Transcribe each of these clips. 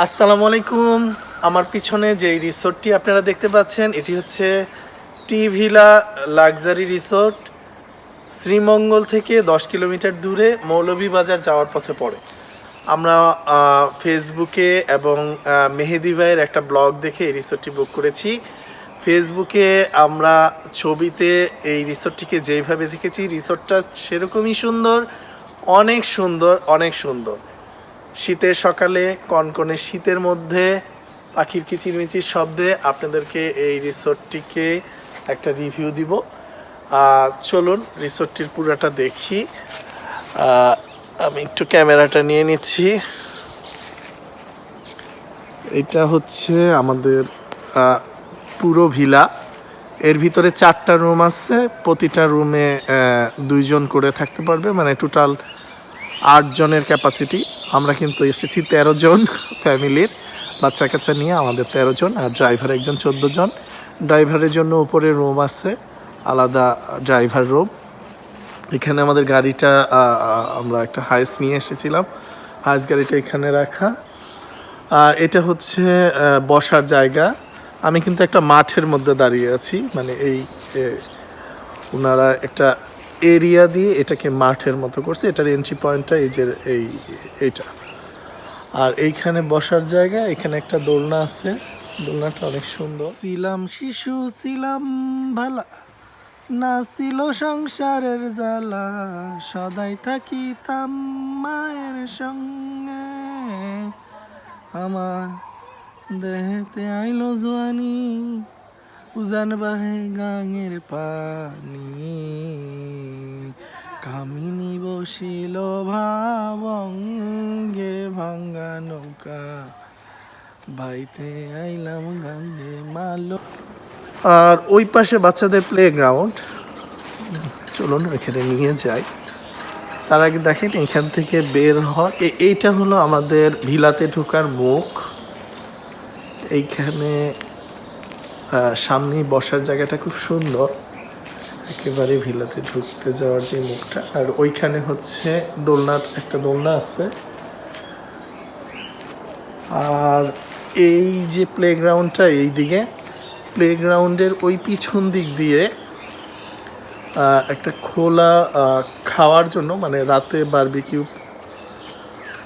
আসসালামু আলাইকুম। আমার পিছনে যে রিসোর্টটি আপনারা দেখতে পাচ্ছেন এটি হচ্ছে টি ভিলা লাক্সারি রিসোর্ট। শ্রীমঙ্গল থেকে 10 কিলোমিটার দূরে মৌলভীবাজার যাওয়ার পথে পড়ে। আমরা ফেসবুকে এবং মেহেদি ভাইয়ের একটা ব্লগ দেখে এই রিসোর্টটি বুক করেছি। ফেসবুকে আমরা ছবিতে এই রিসোর্টটিকে যেইভাবে দেখেছি রিসোর্টটা সেরকমই সুন্দর, অনেক সুন্দর, অনেক সুন্দর। শীতের সকালে কনকনে শীতের মধ্যে পাখির কিচিরমিচির শব্দে আপনাদেরকে এই রিসোর্টটিকে একটা রিভিউ দিব। চলুন রিসোর্টটির পুরাটা দেখি। আমি একটু ক্যামেরাটা নিয়ে নিচ্ছি। এটা হচ্ছে আমাদের পুরো ভিলা। এর ভিতরে 4টা রুম আছে, প্রতিটা রুমে 2জন করে থাকতে পারবে, মানে টোটাল 8 জনের ক্যাপাসিটি। আমরা কিন্তু এসেছি 13 জন ফ্যামিলির, বাচ্চা কাচ্চা নিয়ে আমাদের 13 জন, আর ড্রাইভার একজন 14 জন। ড্রাইভারের জন্য উপরে রুম আছে, আলাদা ড্রাইভার রুম। এখানে আমাদের গাড়িটা আমরা একটা হাইস নিয়ে এসেছিলাম, হাইস গাড়িটা এখানে রাখা। এটা হচ্ছে বসার জায়গা। আমি কিন্তু একটা মাঠের মধ্যে দাঁড়িয়ে আছি, মানে এই ওনারা একটা এরিয়া দিয়ে এটাকে মাঠের মতো করছে। এটার এন্ট্রি পয়েন্টটা এই যে এইটা। আর এইখানে বসার জায়গা, এখানে একটা দোলনা আছে, দোলনাটা অনেক সুন্দর। ছিলাম শিশু ছিলাম ভালা, না ছিল সংসারের জ্বালা, সদাই থাকিতাম মায়ের সঙ্গে, আমার দেহেতে আইলো জোয়ানি, উজান বাহে গাঙের পানি, কামিনী বসিল ভাবঙ্গে ভাঙ্গা নৌকা, বাইতে আইলাম গাঙ্গে মালো। আর ওই পাশে বাচ্চাদের প্লে গ্রাউন্ড, চলুন ওইখানে নিয়ে যাই। তার আগে দেখেন এখান থেকে বের হয়, এইটা হলো আমাদের ভিলাতে ঢোকার মুখ। এইখানে সামনে বসার জায়গাটা খুব সুন্দর, একেবারে ভিলাতে ঢুকতে যাওয়ার যে মুখটা। আর ওইখানে হচ্ছে দোলনার একটা দোলনা আছে। আর এই যে প্লেগ্রাউন্ডটা, এই দিকে প্লেগ্রাউন্ডের ওই পিছন দিক দিয়ে একটা খোলা খাওয়ার জন্য, মানে রাতে বারবিকিউ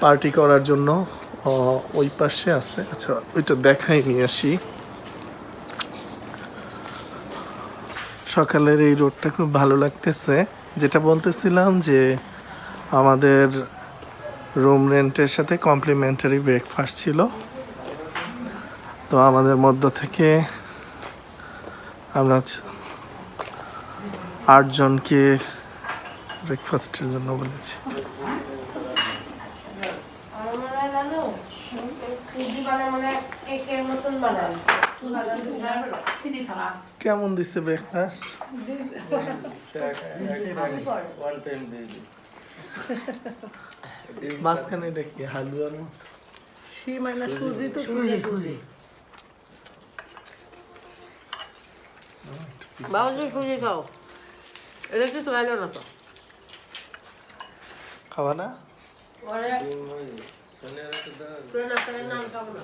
পার্টি করার জন্য ওই পাশে আছে। আচ্ছা ওইটা দেখাই নিয়ে আসি। সকালের এই রোডটা খুব ভালো লাগতেছে। যেটা বলতেছিলাম যে আমাদের রুম রেন্টের সাথে কমপ্লিমেন্টারি ব্রেকফাস্ট ছিল, তো আমাদের মধ্য থেকে আমরা 8 জনকে ব্রেকফাস্টের জন্য বলেছি। কেমন দিচ্ছে ব্রেকফাস্ট? মাঝখানে এটা কি হালুয়ার মতো? সুজি তো সুজি বাউল সুজি খাও, এটা কিছু খাইল না তো। খাওয়া না? নাম খাবো না।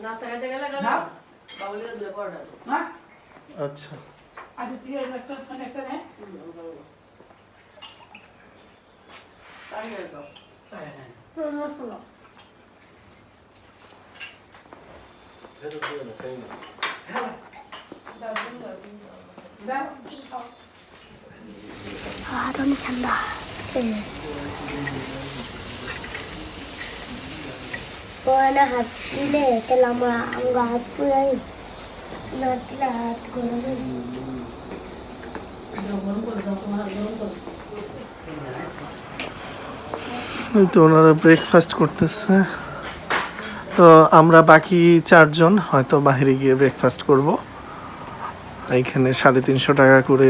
নাস্তা খাইতে গেলে বাউলিয়া দূরে পড়া। আচ্ছা 너무 찬다. Buona happile che la manga pure not la করে ওই তো ওনারা ব্রেকফাস্ট করতেছে। তো আমরা বাকি 4 জন হয়তো বাইরে গিয়ে ব্রেকফাস্ট করব। এইখানে 350 টাকা করে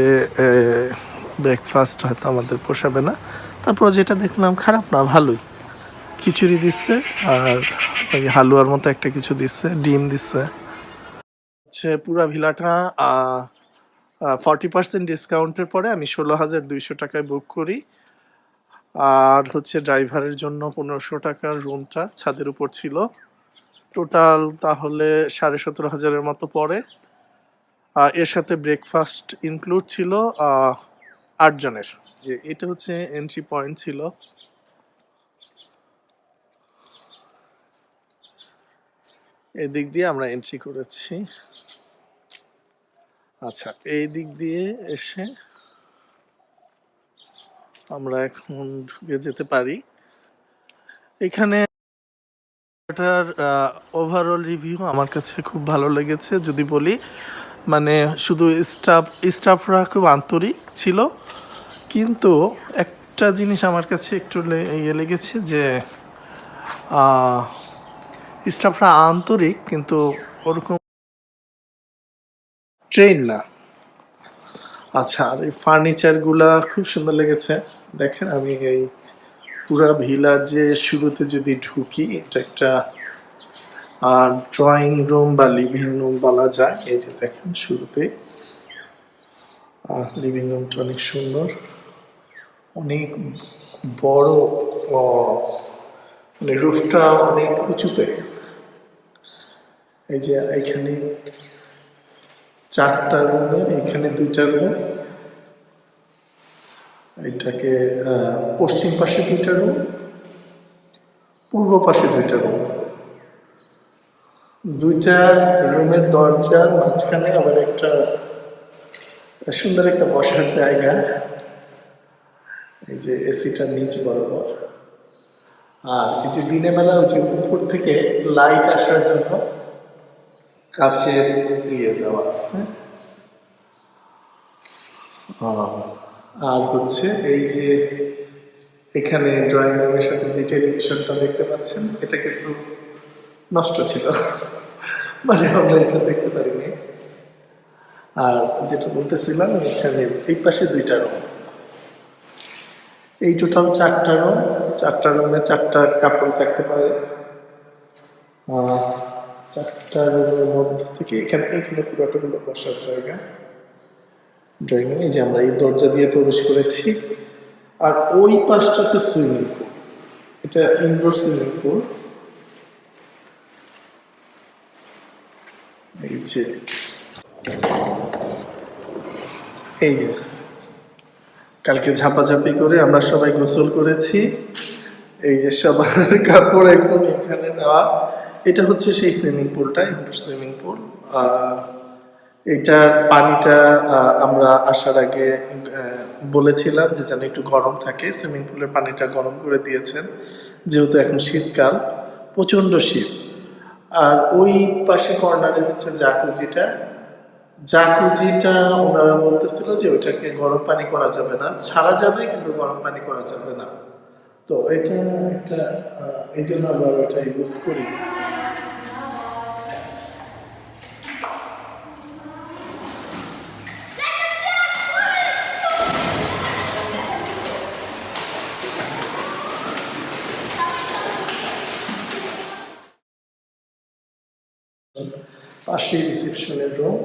ব্রেকফাস্ট হয়তো আমাদের পোষাবে না। তারপর যেটা দেখলাম খারাপ না, ভালোই। খিচুড়ি দিচ্ছে আর ওই হালুয়ার মতো একটা কিছু দিচ্ছে, ডিম দিচ্ছে। হচ্ছে পুরা ভিলাটা 40% ডিসকাউন্টের পরে আমি 16,200 টাকায় বুক করি। আর হচ্ছে ড্রাইভারের জন্য 1500 টাকার রুমটা ছাদের উপর ছিল। টোটাল তাহলে 17,500-এর মতো পড়ে। এর সাথে ব্রেকফাস্ট ইনক্লুড ছিল 8 জনের। যে এটা হচ্ছে এন্ট্রি পয়েন্ট ছিল। এদিক দিয়ে আমরা এন্ট্রি করেছি। আচ্ছা, এই দিক দিয়ে এসে আমরা এখন ঢুকে যেতে পারি। এখানে এটার ওভারঅল রিভিউ আমার কাছে খুব ভালো লেগেছে যদি বলি। মানে শুধু স্টাফরা খুব আন্তরিক ছিল, কিন্তু একটা জিনিস আমার কাছে একটু ইয়ে লেগেছে যে স্টাফরা আন্তরিক কিন্তু ওরকম ট্রেন না। আচ্ছা, আর এই ফার্নিচারগুলা খুব সুন্দর লেগেছে। দেখেন, আমি এই পুরা ভিলার যে শুরুতে যদি ঢুকি, এটা একটা ড্রয়িং রুম বা লিভিং রুম বলা যায়। এই যে দেখেন শুরুতে লিভিং রুমটা অনেক সুন্দর, অনেক বড়, মানে রুফটা অনেক উঁচুতে। এই যে এখানে 4টা রুমের, এখানে 2টা রুম, এটাকে পশ্চিম পাশে 2টা রুম, পূর্ব পাশে 2টা রুম। 2টা রুমের দরজার মাঝখানে আবার একটা সুন্দর একটা বসার জায়গা। এই যে এসিটা নিচ বরাবর। আর এই যে দিনের বেলা ওই যে উপর থেকে লাইট আসার জন্য কাচের ইয়ে দেওয়া আছে। আর হচ্ছে এই যে এখানে ড্রয়িং রুমের সাথে যে টেলিভিশনটা দেখতে পাচ্ছেন, এটা কিন্তু নষ্ট ছিল, মানে আমরা এটা দেখতে পারিনি। আর যেটা বলতেছিলাম, এখানে এই পাশে 2টা রুম, এই টোটাল 4টা রুম। 4টা রুমে 4টা কাপড় থাকতে পারে। 4টা রুমের মধ্যে থেকে এখানে পুরোটা হলো বসার জায়গা, ড্রয়িং রুম। এই যে আমরা এই দরজা দিয়ে প্রবেশ করেছি। আর ওই পাশটাতে সুইমিং পুল, এটা ইনডোর সুইমিং পুল। এই যে কালকে ঝাপাঝাপি করে আমরা সবাই গোসল করেছি। এই যে সবার কাপড় এখন এখানে দেওয়া। এটা হচ্ছে সেই সুইমিং পুলটা, ইনডোর সুইমিং পুল। এটার পানিটা আমরা আসার আগে বলেছিলাম যে যেন একটু গরম থাকে। সুইমিং পুলের পানিটা গরম করে দিয়েছেন, যেহেতু এখন শীতকাল, প্রচণ্ড শীত। আর ওই পাশে কর্নারে হচ্ছে জাকুজিটা ওনারা বলতেছিল যে ওইটাকে গরম পানি করা যাবে না, ছাড়া যাবে কিন্তু গরম পানি করা যাবে না। তো এটা একটা এই জন্য আমরা ওটা ইউজ করি। পাশে রিসেপশনের রুম।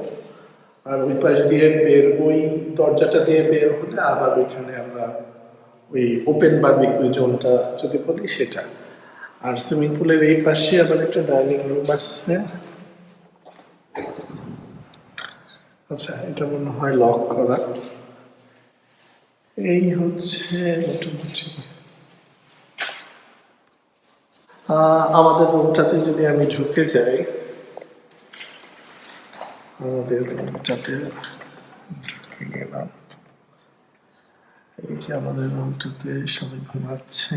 আর ওই পাশ দিয়ে ওই দরজাটা দিয়ে বের হলে আবার ওইখানে আমরা ওই ওপেন বারবিকিউ জোনটা যদি বলি সেটা। আর সুইমিং পুলের এই পাশে আবার একটা ডাইনিং রুম আছে। আচ্ছা, এটা মনে হয় লক করা। এই হচ্ছে মোটামুটি আমাদের রুমটাতে। যদি আমি ঢুকে যাই আমাদের রুমটাতে, ঢুকে গেলাম। এই যে আমাদের রুমটাতে সবাই ঘুমাচ্ছে।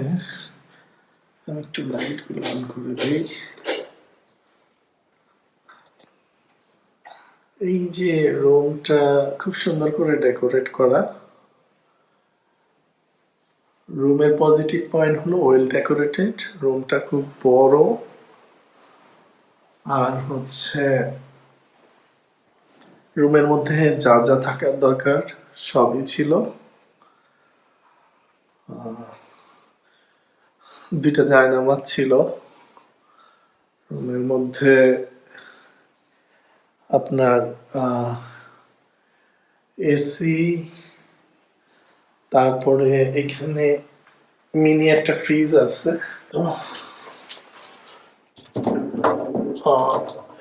আমি একটু লাইটগুলো অন করে দিই। এই যে রুমটা খুব সুন্দর করে ডেকোরেট করা। রুমের পজিটিভ পয়েন্ট হলো ওয়েল ডেকোরেটেড, রুমটা খুব বড়। আর হচ্ছে রুমের মধ্যে যা যা থাকার দরকার সবই ছিল। 2টা জায়নামাজ ছিল রুমের মধ্যে। আপনার এসি, তারপরে এখানে মিনি একটা ফ্রিজ আছে। তো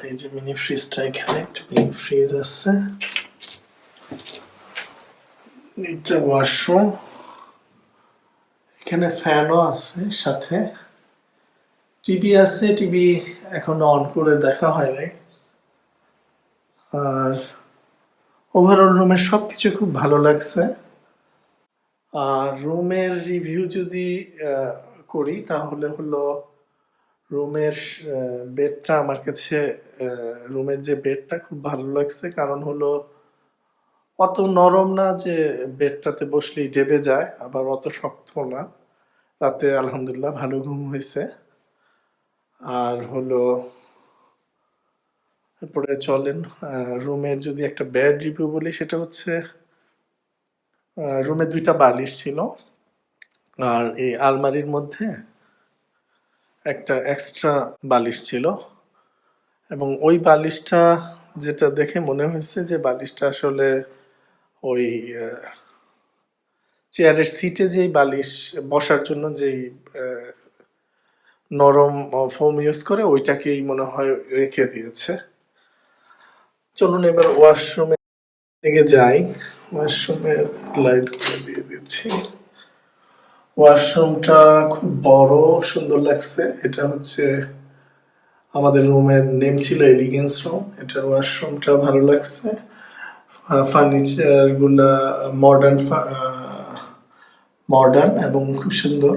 এই যে মিনি ফ্রিজটা, এখানে একটা মিনি ফ্রিজ আছে। এটা ওয়াশরুম, এখানে ফ্যানও আছে, সাথে টিভি আছে। টিভি এখন অন করে দেখা হয় নাই। আর ওভারঅল রুমের সবকিছু খুব ভালো লাগছে। আর রুমের রিভিউ যদি করি তাহলে হলো রুমের বেডটা আমার কাছে, রুমের যে বেডটা খুব ভালো লাগছে, কারণ হলো অত নরম না যে বেডটাতে বসলেই ডেবে যায়, আবার অত শক্ত না। রাতে আলহামদুলিল্লাহ ভালো ঘুম হয়েছে। আর হলো এরপরে চলেন রুমের যদি একটা বেড রিভিউ বলি, সেটা হচ্ছে রুমে 2টা বালিশ ছিল, আর এই আলমারির মধ্যে একটা এক্সট্রা বালিশ ছিল। এবং ওই বালিশটা যেটা দেখে মনে হয়েছে যে বালিশটা আসলে ওই চেয়ারের সিটে যেই বালিশ বসার জন্য যেই নরম ফোম ইউজ করে, ওইটাকেই মনে হয় রেখে দিয়েছে। চলুন এবার ওয়াশরুমে দিকে যাই। ওয়াশরুমের লাইট দিয়ে দিচ্ছি। ওয়াশরুমটা খুব বড়, সুন্দর লাগছে। এটা হচ্ছে আমাদের রুমের নেম ছিল এলিগেন্স রুম। এটার ওয়াশরুমটা ভালো লাগছে। ফার্নিচার গুলা মডার্ন এবং খুব সুন্দর।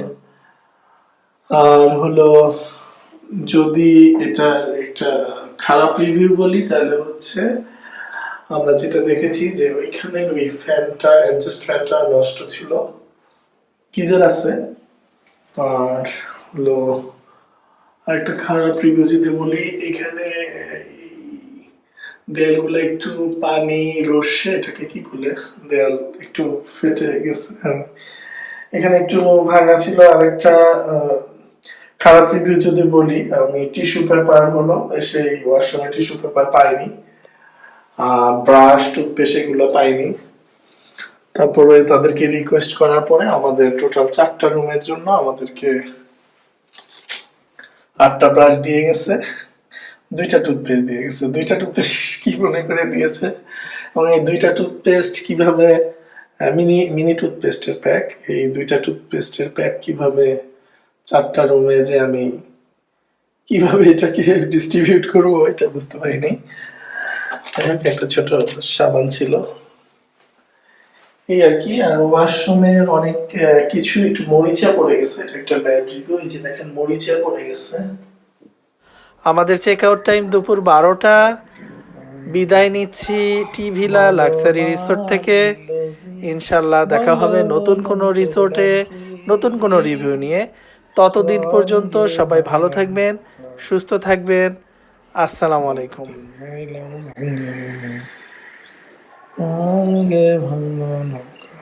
আর হলো যদি এটা একটা খারাপ রিভিউ বলি তাহলে হচ্ছে আমরা যেটা দেখেছি যে ওইখানে ওই ফ্যানটা, অ্যাডজাস্ট ফ্যানটা নষ্ট ছিল। গিজার আছে। আর হলো আরেকটা খারাপ রিভিউ যদি বলি, এখানে দেয়ালগুলো একটু পানি রসে, এটাকে কি বলে, দেয়াল একটু ফেটে গেছে। এখানে একটু ভাঙা ছিল। আরেকটা খারাপ রিভিউ যদি বলি, আমি টিস্যু পেপার হলো সেই ওয়াশরুমে টিস্যু পেপার পাইনি, ব্রাশ টুথপেস্ট এগুলো পাইনি। তারপরে তাদেরকে রিকোয়েস্ট করার পরে আমাদের টোটাল 4টা রুমের জন্য আমাদেরকে 8টা ব্রাশ দিয়ে গেছে, 2টা টুথপেস্ট দিয়ে গেছে। 2টা টুথপেস্ট কি মনে করে দিয়েছে, এবং এই 2টা টুথপেস্ট কিভাবে, মিনি মিনি টুথপেস্টের প্যাক, এই 2টা টুথপেস্টের প্যাক কিভাবে 4টা রুমে যে আমি কিভাবে এটাকে ডিস্ট্রিবিউট করবো এটা বুঝতে পারিনি। একটা ছোট সাবান ছিল, এই আর কি। আর ওয়াশরুমের অনেক কিছু একটু মরিচা পড়ে গেছে। এটা একটা ব্যাড রিভিউ। এই যে দেখেন মরিচা পড়ে গেছে। আমাদের চেক আউট টাইম দুপুর 12টা। বিদায় নিচ্ছি টি ভিলা লাক্সারি রিসোর্ট থেকে। ইনশাল্লাহ দেখা হবে নতুন কোনো রিসোর্টে, নতুন কোনো রিভিউ নিয়ে। ততদিন পর্যন্ত সবাই ভালো থাকবেন, সুস্থ থাকবেন। আসসালামু আলাইকুম। ভাঙ্গে ভাঙ্গা নৌকা